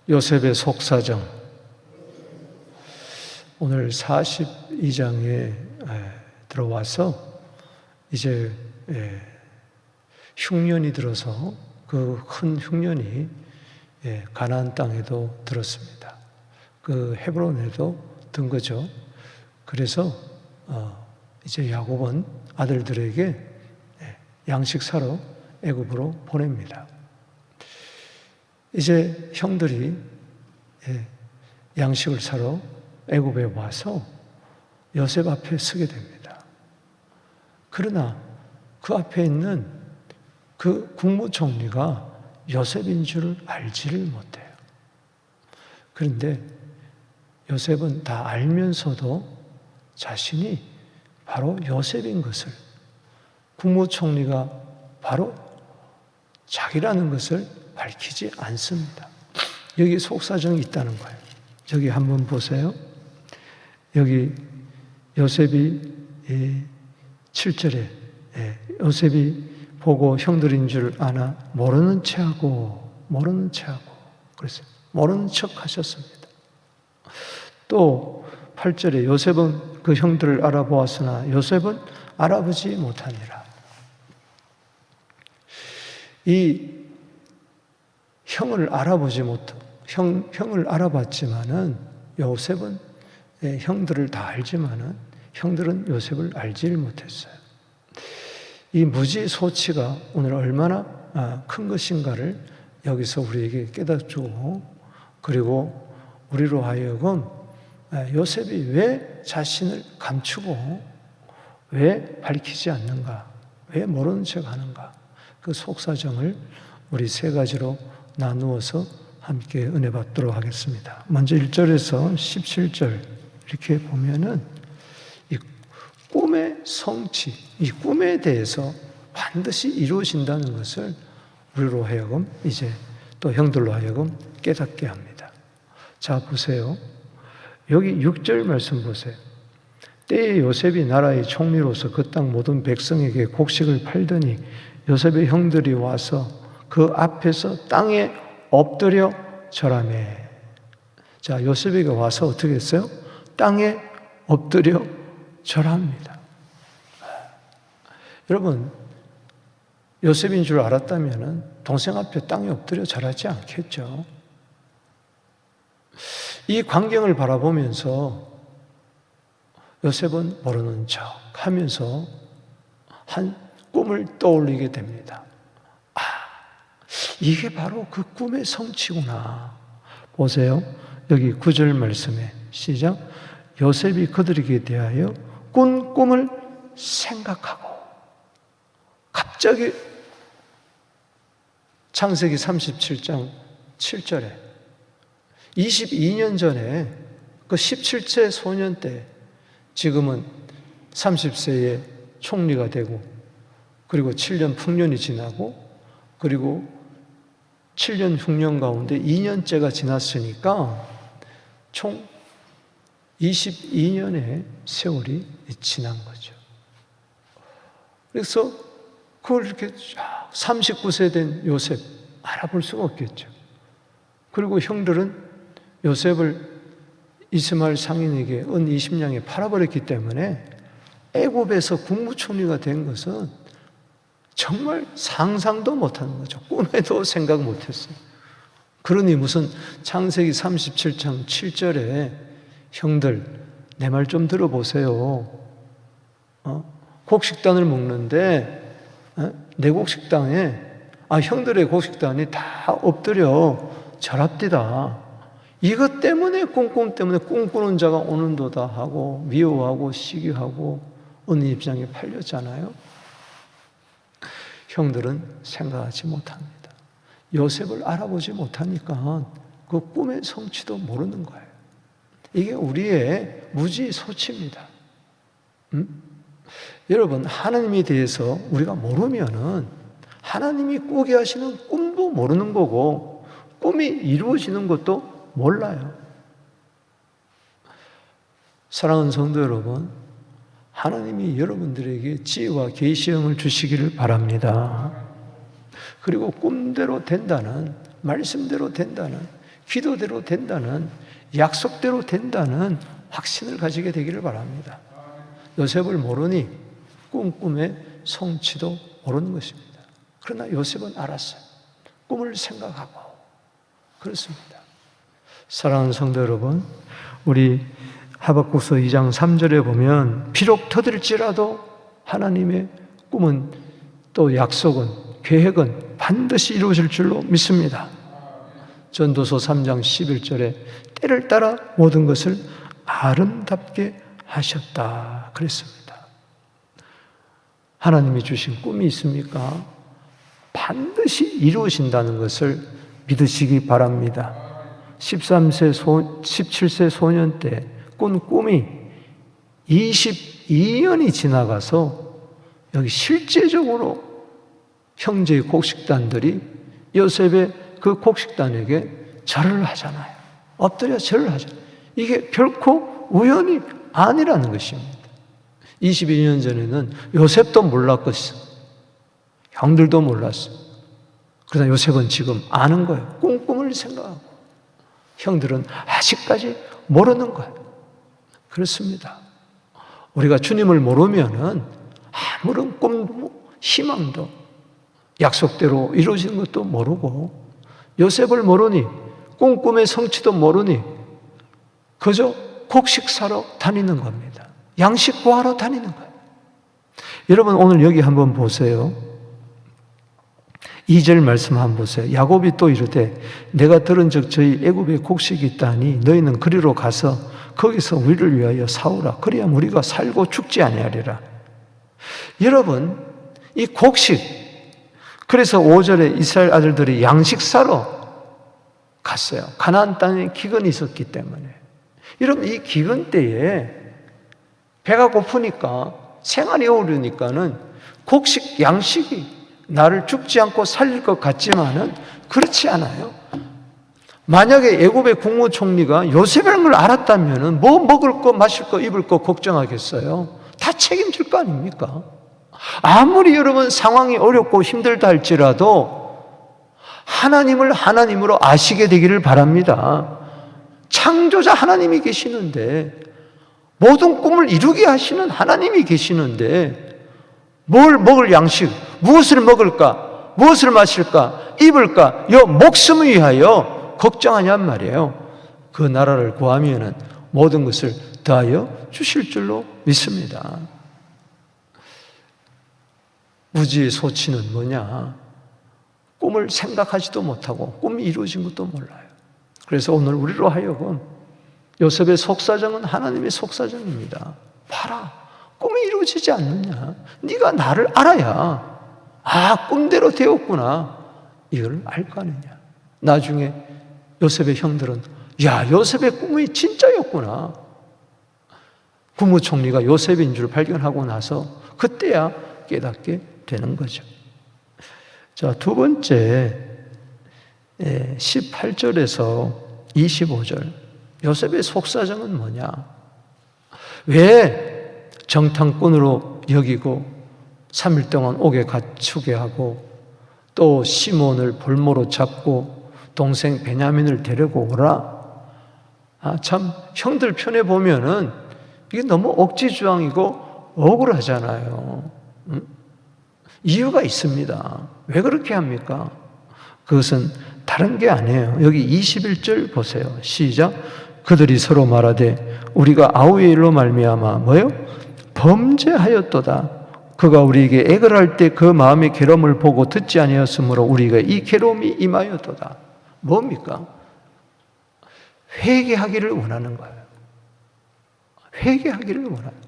요셉의 속사정. 오늘 42장에 들어와서 이제 흉년이 들어서 그 큰 흉년이 가나안 땅에도 들었습니다. 그 헤브론에도 든 거죠. 그래서 이제 야곱은 아들들에게 양식 사러 애굽으로 보냅니다. 이제 형들이 양식을 사러 애굽에 와서 요셉 앞에 서게 됩니다. 그러나 그 앞에 있는 그 국무총리가 요셉인 줄 알지를 못해요. 그런데 요셉은 다 알면서도 자신이 바로 요셉인 것을, 국무총리가 바로 자기라는 것을 밝히지 않습니다. 여기 속사정이 있다는 거예요. 저기 한번 보세요. 여기 요셉이 7절에 요셉이 보고 형들인 줄 아나 모르는 체하고 그랬어요. 모르는 척 하셨습니다. 또 8절에 요셉은 그 형들을 알아보았으나 요셉은 알아보지 못하니라. 이 형을 알아봤지만은 요셉은 형들을 다 알지만은 형들은 요셉을 알지를 못했어요. 이 무지소치가 오늘 얼마나 큰 것인가를 여기서 우리에게 깨닫고, 그리고 우리로 하여금 요셉이 왜 자신을 감추고 왜 밝히지 않는가, 왜 모르는 척 하는가, 그 속사정을 우리 세 가지로 나누어서 함께 은혜 받도록 하겠습니다. 먼저 1절에서 17절 이렇게 보면은 이 꿈의 성취, 이 꿈에 대해서 반드시 이루어진다는 것을 우리로 하여금 이제 또 형들로 하여금 깨닫게 합니다. 자, 보세요. 여기 6절 말씀 보세요. 때에 요셉이 나라의 총리로서 그 땅 모든 백성에게 곡식을 팔더니 요셉의 형들이 와서 그 앞에서 땅에 엎드려 절하매. 자, 요셉에게 와서 어떻게 했어요? 땅에 엎드려 절합니다. 여러분, 요셉인 줄 알았다면 동생 앞에 땅에 엎드려 절하지 않겠죠? 이 광경을 바라보면서 요셉은 모르는 척 하면서 한 꿈을 떠올리게 됩니다. 이게 바로 그 꿈의 성취구나. 보세요. 여기 9절 말씀에 시작. 요셉이 그들에게 대하여 꾼 꿈을 생각하고, 갑자기 창세기 37장 7절에 22년 전에 그 17세 소년 때, 지금은 30세의 총리가 되고, 그리고 7년 풍년이 지나고, 그리고 7년 흉년 가운데 2년째가 지났으니까 총 22년의 세월이 지난 거죠. 그래서 그걸 이렇게 39세 된 요셉 알아볼 수가 없겠죠. 그리고 형들은 요셉을 이스마엘 상인에게 은 20냥에 팔아버렸기 때문에 애굽에서 국무총리가 된 것은 정말 상상도 못하는 거죠. 꿈에도 생각 못했어요. 그러니 무슨 창세기 37장 7절에 형들 내 말 좀 들어보세요. 곡식단을 먹는데 내 곡식단에 형들의 곡식단이 다 엎드려 절합디다. 이것 때문에 꿈 때문에 꿈꾸는 자가 오는도다 하고 미워하고 시기하고 은 입장에 팔렸잖아요. 형들은 생각하지 못합니다. 요셉을 알아보지 못하니까 그 꿈의 성취도 모르는 거예요. 이게 우리의 무지소치입니다. 여러분, 하나님에 대해서 우리가 모르면은 하나님이 꾸게 하시는 꿈도 모르는 거고 꿈이 이루어지는 것도 몰라요. 사랑하는 성도 여러분, 하나님이 여러분들에게 지혜와 계시형을 주시기를 바랍니다. 그리고 꿈대로 된다는, 말씀대로 된다는 기도대로 된다는, 약속대로 된다는 확신을 가지게 되기를 바랍니다. 요셉을 모르니 꿈꿈의 성취도 모르는 것입니다. 그러나 요셉은 알았어요. 꿈을 생각하고. 그렇습니다. 사랑하는 성도 여러분, 우리 하박국서 2장 3절에 보면 비록 터질지라도 하나님의 꿈은, 또 약속은, 계획은 반드시 이루어질 줄로 믿습니다. 전도서 3장 11절에 때를 따라 모든 것을 아름답게 하셨다 그랬습니다. 하나님이 주신 꿈이 있습니까? 반드시 이루어진다는 것을 믿으시기 바랍니다. 17세 소년 때 꾼 꿈이 22년이 지나가서 여기 실제적으로 형제의 곡식단들이 요셉의 그 곡식단에게 절을 하잖아요. 엎드려 절을 하잖아요. 이게 결코 우연이 아니라는 것입니다. 22년 전에는 요셉도 몰랐겠어. 형들도 몰랐어. 그러나 요셉은 지금 아는 거예요. 꿈을 생각하고. 형들은 아직까지 모르는 거예요. 그렇습니다. 우리가 주님을 모르면은 아무런 꿈도 희망도 약속대로 이루어지는 것도 모르고, 요셉을 모르니 꿈의 성취도 모르니 그저 곡식 사러 다니는 겁니다. 양식 구하러 다니는 거예요. 여러분 오늘 여기 한번 보세요. 2절 말씀 한번 보세요. 야곱이 또 이르되 내가 들은즉 저희 애굽에 곡식이 있다니 너희는 그리로 가서 거기서 우리를 위하여 사오라. 그래야 우리가 살고 죽지 아니하리라. 여러분 이 곡식, 그래서 5절에 이스라엘 아들들이 양식 사러 갔어요. 가나안 땅에 기근이 있었기 때문에. 여러분 이 기근 때에 배가 고프니까, 생활이 어려우니까는 곡식, 양식이 나를 죽지 않고 살릴 것 같지만은 그렇지 않아요. 만약에 애굽의 국무총리가 요셉이라는 걸 알았다면은 뭐 먹을 거, 마실 거, 입을 거 걱정하겠어요? 다 책임질 거 아닙니까? 아무리 여러분 상황이 어렵고 힘들다 할지라도 하나님을 하나님으로 아시게 되기를 바랍니다. 창조자 하나님이 계시는데, 모든 꿈을 이루게 하시는 하나님이 계시는데 뭘 먹을 양식, 무엇을 먹을까, 무엇을 마실까, 입을까, 여 목숨을 위하여 걱정하냔 말이에요. 그 나라를 구하면은 모든 것을 더하여 주실 줄로 믿습니다. 무지의 소치는 뭐냐? 꿈을 생각하지도 못하고 꿈이 이루어진 것도 몰라요. 그래서 오늘 우리로 하여금 요셉의 속사정은 하나님의 속사정입니다. 봐라, 꿈이 이루어지지 않느냐? 네가 나를 알아야 꿈대로 되었구나, 이걸 알 거 아니냐. 나중에 요셉의 형들은 야, 요셉의 꿈이 진짜였구나. 국무총리가 요셉인 줄 발견하고 나서 그때야 깨닫게 되는 거죠. 자, 두 번째 18절에서 25절 요셉의 속사정은 뭐냐? 왜 정탐꾼으로 여기고 3일 동안 옥에 갇히게 하고 또 시몬을 볼모로 잡고 동생 베냐민을 데리고 오라? 참 형들 편에 보면은 이게 너무 억지주항이고 억울하잖아요. 이유가 있습니다. 왜 그렇게 합니까? 그것은 다른 게 아니에요. 여기 21절 보세요. 시작. 그들이 서로 말하되 우리가 아우의 일로 말미암아 뭐요? 범죄하였도다. 그가 우리에게 액을 할 때 그 마음의 괴로움을 보고 듣지 아니하였으므로 우리가 이 괴로움이 임하였도다. 뭡니까? 회개하기를 원하는 거예요. 회개하기를 원하는 거예요.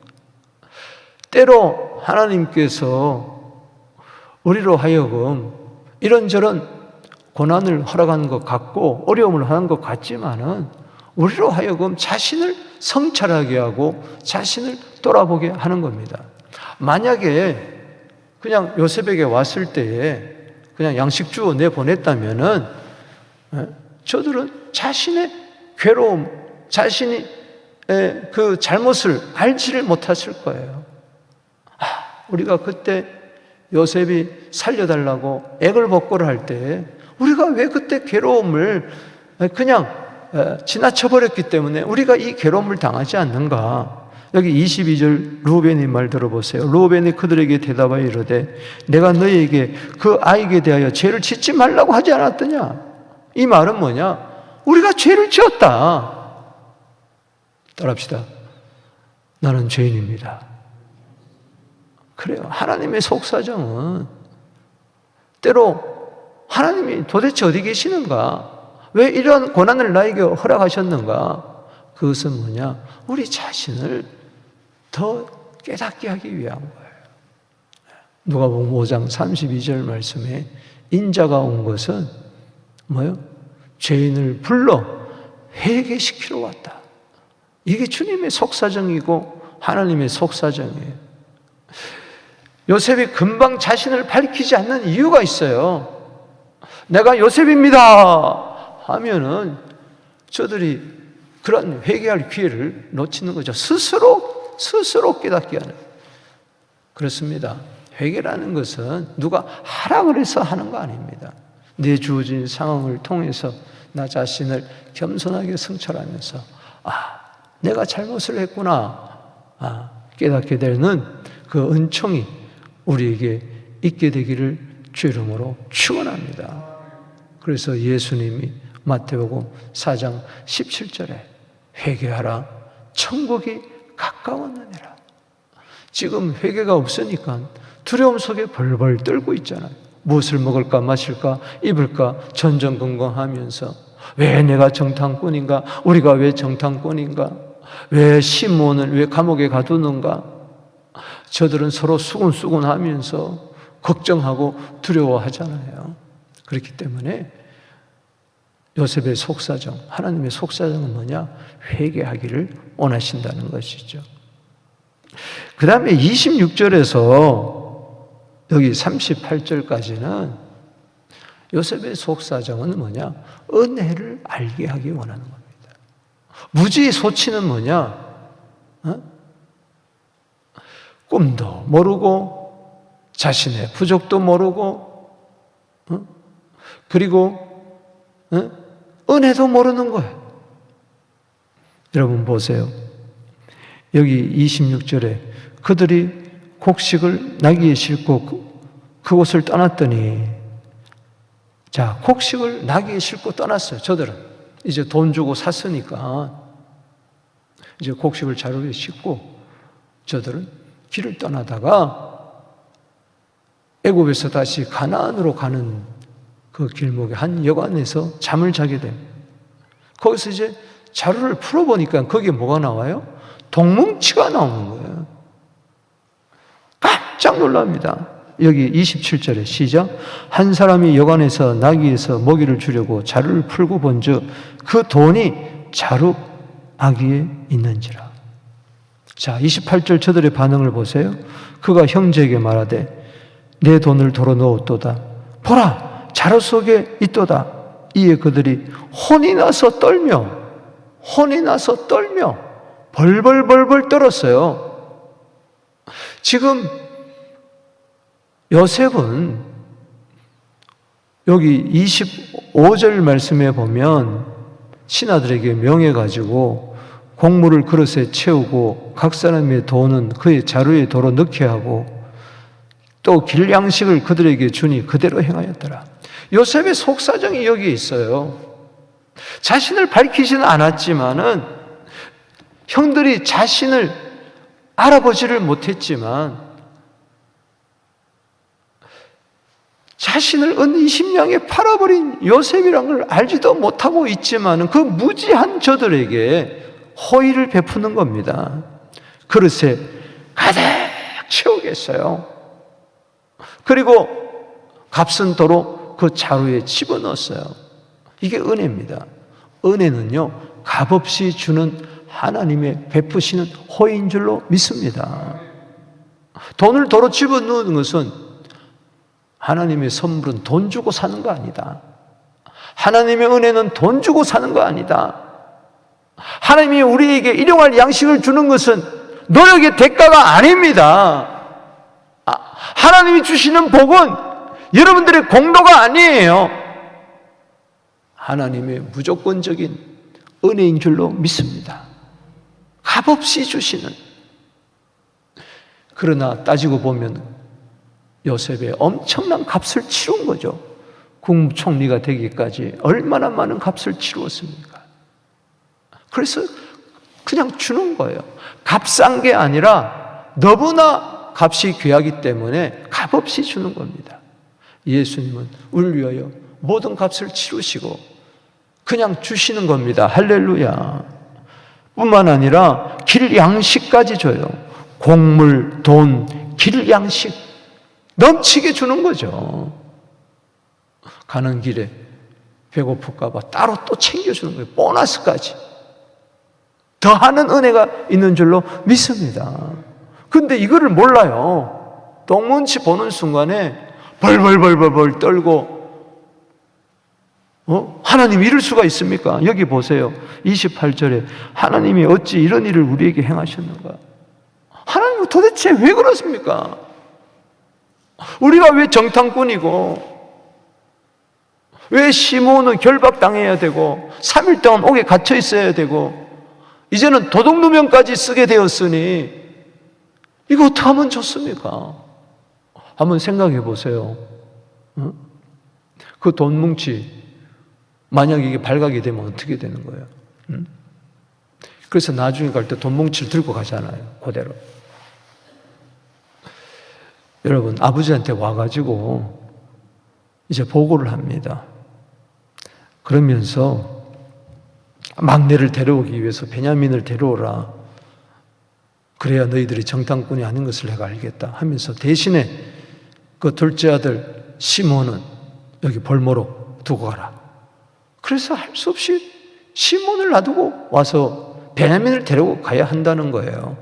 때로 하나님께서 우리로 하여금 이런저런 고난을 허락하는 것 같고 어려움을 하는 것 같지만은 우리로 하여금 자신을 성찰하게 하고 자신을 돌아보게 하는 겁니다. 만약에 그냥 요셉에게 왔을 때에 그냥 양식 주어 내보냈다면은 저들은 자신의 괴로움, 자신이 그 잘못을 알지를 못했을 거예요. 우리가 그때 요셉이 살려달라고 애걸복걸을 할 때 우리가 왜 그때 괴로움을 그냥 지나쳐버렸기 때문에 우리가 이 괴로움을 당하지 않는가? 여기 22절 루벤의 말 들어보세요. 루벤이 그들에게 대답하여 이르되 내가 너희에게 그 아이에게 대하여 죄를 짓지 말라고 하지 않았더냐? 이 말은 뭐냐? 우리가 죄를 지었다. 따라합시다. 나는 죄인입니다. 그래요. 하나님의 속사정은 때로 하나님이 도대체 어디 계시는가? 왜 이런 고난을 나에게 허락하셨는가? 그것은 뭐냐? 우리 자신을 더 깨닫게 하기 위한 거예요. 누가복음 5장 32절 말씀에 인자가 온 것은 뭐요? 죄인을 불러 회개시키러 왔다. 이게 주님의 속사정이고 하나님의 속사정이에요. 요셉이 금방 자신을 밝히지 않는 이유가 있어요. 내가 요셉입니다 하면은 저들이 그런 회개할 기회를 놓치는 거죠. 스스로 깨닫게 하는. 그렇습니다. 회개라는 것은 누가 하라고 해서 하는 거 아닙니다. 내 주어진 상황을 통해서 나 자신을 겸손하게 성찰하면서 내가 잘못을 했구나 깨닫게 되는 그 은총이 우리에게 있게 되기를 주 이름으로 축원합니다. 그래서 예수님이 마태복음 4장 17절에 회개하라 천국이 가까웠느니라. 지금 회개가 없으니까 두려움 속에 벌벌 떨고 있잖아요. 무엇을 먹을까 마실까 입을까 전전긍긍하면서 왜 내가 정탐꾼인가? 우리가 왜 정탐꾼인가? 왜 시몬을 왜 감옥에 가두는가? 저들은 서로 수군수군하면서 걱정하고 두려워하잖아요. 그렇기 때문에 요셉의 속사정, 하나님의 속사정은 뭐냐? 회개하기를 원하신다는 것이죠. 그 다음에 26절에서 여기 38절까지는 요셉의 속사정은 뭐냐? 은혜를 알게 하기 원하는 겁니다. 무지소치는 뭐냐? 꿈도 모르고 자신의 부족도 모르고 그리고 은혜도 모르는 거예요. 여러분 보세요. 여기 26절에 그들이 곡식을 나귀에 싣고 그곳을 떠났더니 자, 곡식을 나귀에 싣고 떠났어요. 저들은 이제 돈 주고 샀으니까 이제 곡식을 자루에 싣고 저들은 길을 떠나다가 애굽에서 다시 가나안으로 가는 그 길목에 한 여관에서 잠을 자게 됩니다. 거기서 이제 자루를 풀어보니까 거기에 뭐가 나와요? 동뭉치가 나오는 거예요. 깜짝 놀랍니다. 여기 27절에 시작. 한 사람이 여관에서 나귀에서 먹이를 주려고 자루를 풀고 본즉 그 돈이 자루 아귀에 있는지라. 자, 28절 저들의 반응을 보세요. 그가 형제에게 말하되 내 돈을 도로 넣었도다. 보라, 자루 속에 있도다. 이에 그들이 혼이 나서 떨며 벌벌 떨었어요. 지금 요셉은 여기 25절 말씀에 보면 신하들에게 명해가지고 곡물을 그릇에 채우고 각 사람의 돈은 그의 자루에 도로 넣게 하고 또 길양식을 그들에게 주니 그대로 행하였더라. 요셉의 속사정이 여기에 있어요. 자신을 밝히지는 않았지만은 형들이 자신을 알아보지를 못했지만 자신을 은 20냥에 팔아버린 요셉이란 걸 알지도 못하고 있지만 그 무지한 저들에게 호의를 베푸는 겁니다. 그릇에 가득 채우겠어요. 그리고 값은 도로 그 자루에 집어넣었어요. 이게 은혜입니다. 은혜는요, 값없이 주는 하나님의 베푸시는 호의인 줄로 믿습니다. 돈을 도로 집어넣는 것은 하나님의 선물은 돈 주고 사는 거 아니다. 하나님의 은혜는 돈 주고 사는 거 아니다. 하나님이 우리에게 일용할 양식을 주는 것은 노력의 대가가 아닙니다. 하나님이 주시는 복은 여러분들의 공로가 아니에요. 하나님의 무조건적인 은혜인 줄로 믿습니다. 값없이 주시는. 그러나 따지고 보면 요셉의 엄청난 값을 치른 거죠. 국무총리가 되기까지 얼마나 많은 값을 치루었습니까? 그래서 그냥 주는 거예요. 값싼 게 아니라 너무나 값이 귀하기 때문에 값없이 주는 겁니다. 예수님은 우리를 위하여 모든 값을 치르시고 그냥 주시는 겁니다. 할렐루야. 뿐만 아니라 길 양식까지 줘요. 곡물, 돈, 길 양식 넘치게 주는 거죠. 가는 길에 배고플까 봐 따로 또 챙겨주는 거예요. 보너스까지. 더하는 은혜가 있는 줄로 믿습니다. 근데 이거를 몰라요. 똥문치 보는 순간에 벌벌벌벌 떨고 하나님 이럴 수가 있습니까? 여기 보세요. 28절에 하나님이 어찌 이런 일을 우리에게 행하셨는가? 하나님 도대체 왜 그렇습니까? 우리가 왜 정탐꾼이고 왜 시몬은 결박당해야 되고 3일 동안 옥에 갇혀 있어야 되고 이제는 도둑누명까지 쓰게 되었으니 이거 어떻게 하면 좋습니까? 한번 생각해 보세요. 그 돈 뭉치 만약 이게 발각이 되면 어떻게 되는 거예요? 그래서 나중에 갈 때 돈 뭉치를 들고 가잖아요. 그대로. 여러분 아버지한테 와가지고 이제 보고를 합니다. 그러면서 막내를 데려오기 위해서 베냐민을 데려오라. 그래야 너희들이 정탐꾼이 아닌 것을 내가 알겠다 하면서 대신에 그 둘째 아들 시몬은 여기 볼모로 두고 가라. 그래서 할 수 없이 시몬을 놔두고 와서 베냐민을 데리고 가야 한다는 거예요.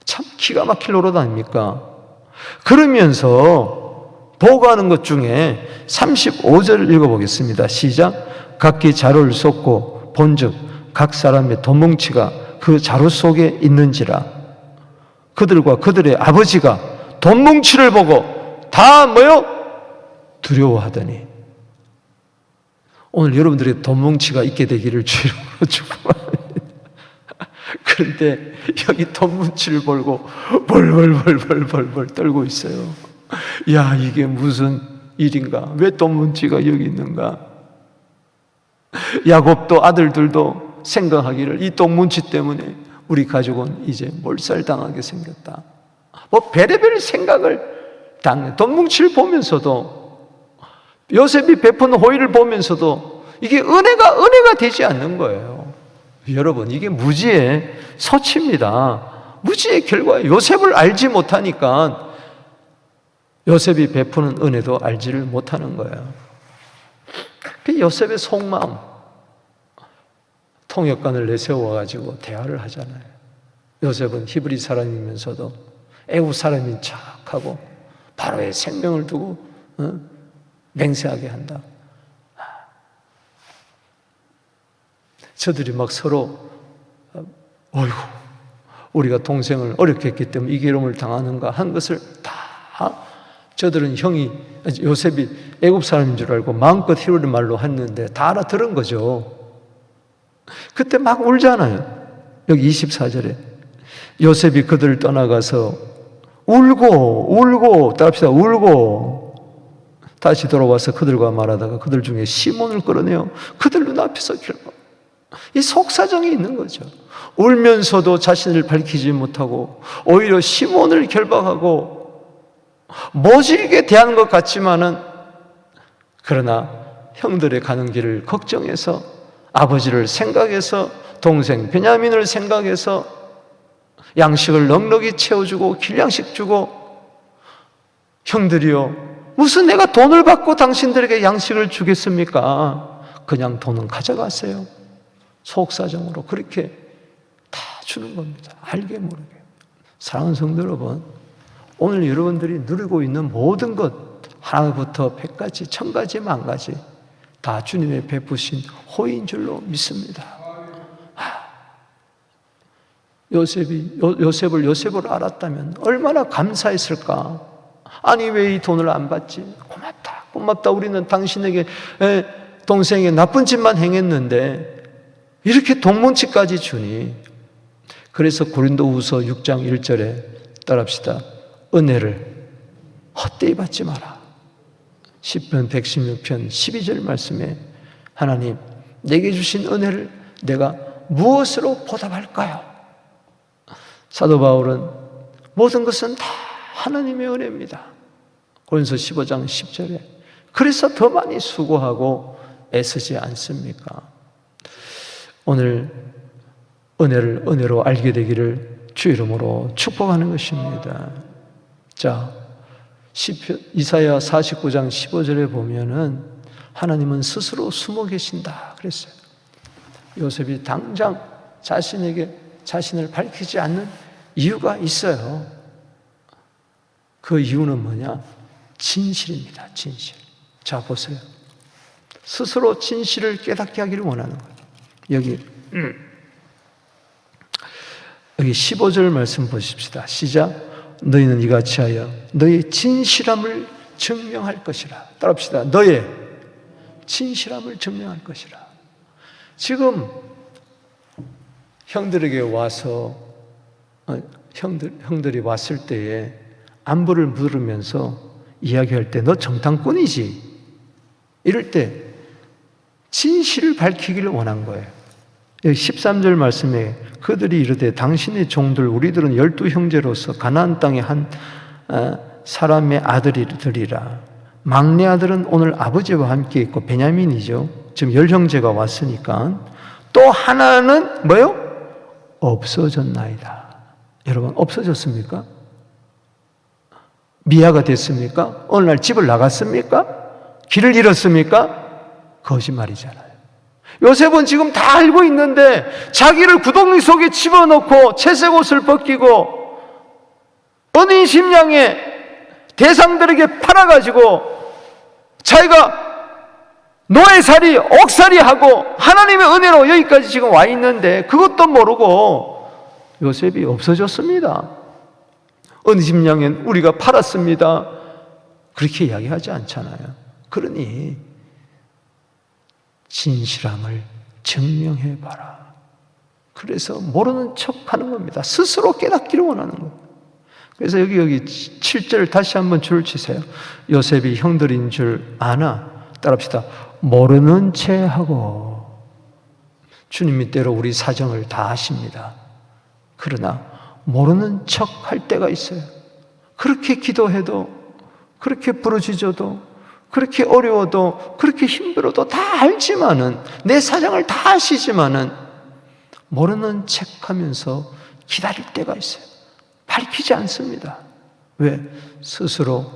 참 기가 막힐 노릇 아닙니까? 그러면서 보고하는 것 중에 35절을 읽어보겠습니다. 시작. 각기 자루를 쏟고 본즉 각 사람의 돈뭉치가 그 자루 속에 있는지라. 그들과 그들의 아버지가 돈뭉치를 보고 다 뭐요? 두려워하더니. 오늘 여러분들의 돈뭉치가 있게 되기를 주로 축복합니다. 그런데 여기 돈뭉치를 벌고 벌벌벌벌벌 떨고 있어요. 야, 이게 무슨 일인가? 왜 돈뭉치가 여기 있는가? 야곱도 아들들도 생각하기를 이 돈뭉치 때문에 우리 가족은 이제 몰살당하게 생겼다. 뭐 별의별 생각을 당해. 돈뭉치를 보면서도 요셉이 베푸는 호의를 보면서도 이게 은혜가 되지 않는 거예요. 여러분, 이게 무지의 소치입니다. 무지의 결과예요. 요셉을 알지 못하니까 요셉이 베푸는 은혜도 알지를 못하는 거예요. 그 요셉의 속마음, 통역관을 내세워가지고 대화를 하잖아요. 요셉은 히브리 사람이면서도 애국 사람인 척하고 바로의 생명을 두고 맹세하게 한다. 저들이 막 서로 어이구 우리가 동생을 어렵게 했기 때문에 이 괴로움을 당하는가 한 것을 다 저들은 요셉이 애굽 사람인 줄 알고 마음껏 히브리 말로 했는데 다 알아들은 거죠. 그때 막 울잖아요. 여기 24절에 요셉이 그들을 떠나가서 울고 따라합시다. 울고 다시 돌아와서 그들과 말하다가 그들 중에 시몬을 끌어내어 그들 눈앞에서 결박. 이 속사정이 있는 거죠. 울면서도 자신을 밝히지 못하고 오히려 시몬을 결박하고 모질게 대하는 것 같지만은 그러나 형들의 가는 길을 걱정해서 아버지를 생각해서 동생 베냐민을 생각해서 양식을 넉넉히 채워주고 길양식 주고 형들이요 무슨 내가 돈을 받고 당신들에게 양식을 주겠습니까? 그냥 돈은 가져가세요. 속사정으로 그렇게 다 주는 겁니다. 알게 모르게. 사랑하는 성도 여러분, 오늘 여러분들이 누리고 있는 모든 것 하나부터 100가지, 1000가지, 10,000가지 다 주님의 베푸신 호의인 줄로 믿습니다. 요셉을 알았다면 얼마나 감사했을까? 아니 왜 이 돈을 안 받지? 고맙다 우리는 당신에게 동생에게 나쁜 짓만 행했는데 이렇게 동문치까지 주니. 그래서 고린도후서 6장 1절에 따라합시다. 은혜를 헛되이 받지 마라. 시편 116편 12절 말씀에 하나님, 내게 주신 은혜를 내가 무엇으로 보답할까요? 사도 바울은 모든 것은 다 하나님의 은혜입니다. 고린도서 15장 10절에 그래서 더 많이 수고하고 애쓰지 않습니까? 오늘 은혜를 은혜로 알게 되기를 주 이름으로 축복하는 것입니다. 자, 이사야 49장 15절에 보면은 하나님은 스스로 숨어 계신다 그랬어요. 요셉이 당장 자신에게 자신을 밝히지 않는 이유가 있어요. 그 이유는 뭐냐? 진실입니다. 진실. 자, 보세요. 스스로 진실을 깨닫게 하기를 원하는 거예요. 여기 15절 말씀 보십시다. 시작. 너희는 이같이 하여 너희 진실함을 증명할 것이라. 따라합시다. 너의 진실함을 증명할 것이라. 지금 형들에게 와서 형들이 왔을 때에 안부를 물으면서 이야기할 때 너 정탐꾼이지? 이럴 때 진실을 밝히기를 원한 거예요. 13절 말씀에 그들이 이르되 당신의 종들 우리들은 12형제로서 가나안 땅의 한 사람의 아들이라. 막내 아들은 오늘 아버지와 함께 있고 베냐민이죠. 지금 10형제가 왔으니까 또 하나는 뭐요? 없어졌나이다. 여러분, 없어졌습니까? 미아가 됐습니까? 어느 날 집을 나갔습니까? 길을 잃었습니까? 거짓말이잖아요. 요셉은 지금 다 알고 있는데 자기를 구덩이 속에 집어넣고 채색 옷을 벗기고 은인 심령의 대상들에게 팔아가지고 자기가 노예살이, 옥살이하고 하나님의 은혜로 여기까지 지금 와 있는데 그것도 모르고 요셉이 없어졌습니다. 은인 심령엔 우리가 팔았습니다. 그렇게 이야기하지 않잖아요. 그러니 진실함을 증명해봐라. 그래서 모르는 척하는 겁니다. 스스로 깨닫기를 원하는 겁니다. 그래서 여기 7절 다시 한번 줄을 치세요. 요셉이 형들인 줄 아나. 따라합시다. 모르는 채 하고. 주님 밑대로 우리 사정을 다 아십니다. 그러나 모르는 척 할 때가 있어요. 그렇게 기도해도, 그렇게 부르짖어도, 그렇게 어려워도, 그렇게 힘들어도 다 알지만은, 내 사정을 다 아시지만은 모르는 척하면서 기다릴 때가 있어요. 밝히지 않습니다. 왜? 스스로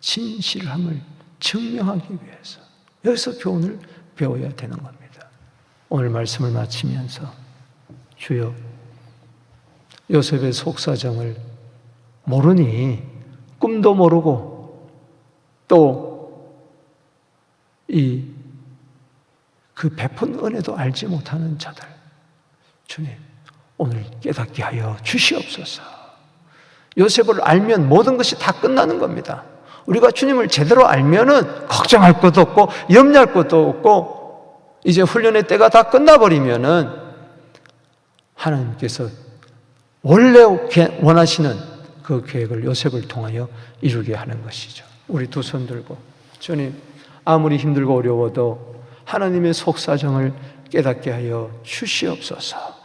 진실함을 증명하기 위해서. 여기서 교훈을 배워야 되는 겁니다. 오늘 말씀을 마치면서 주여, 요셉의 속사정을 모르니 꿈도 모르고 또 그 베푼 은혜도 알지 못하는 자들, 주님 오늘 깨닫게 하여 주시옵소서. 요셉을 알면 모든 것이 다 끝나는 겁니다. 우리가 주님을 제대로 알면은 걱정할 것도 없고 염려할 것도 없고 이제 훈련의 때가 다 끝나버리면은 하나님께서 원래 원하시는 그 계획을 요셉을 통하여 이루게 하는 것이죠. 우리 두 손 들고 주님, 아무리 힘들고 어려워도 하나님의 속사정을 깨닫게 하여 주시옵소서.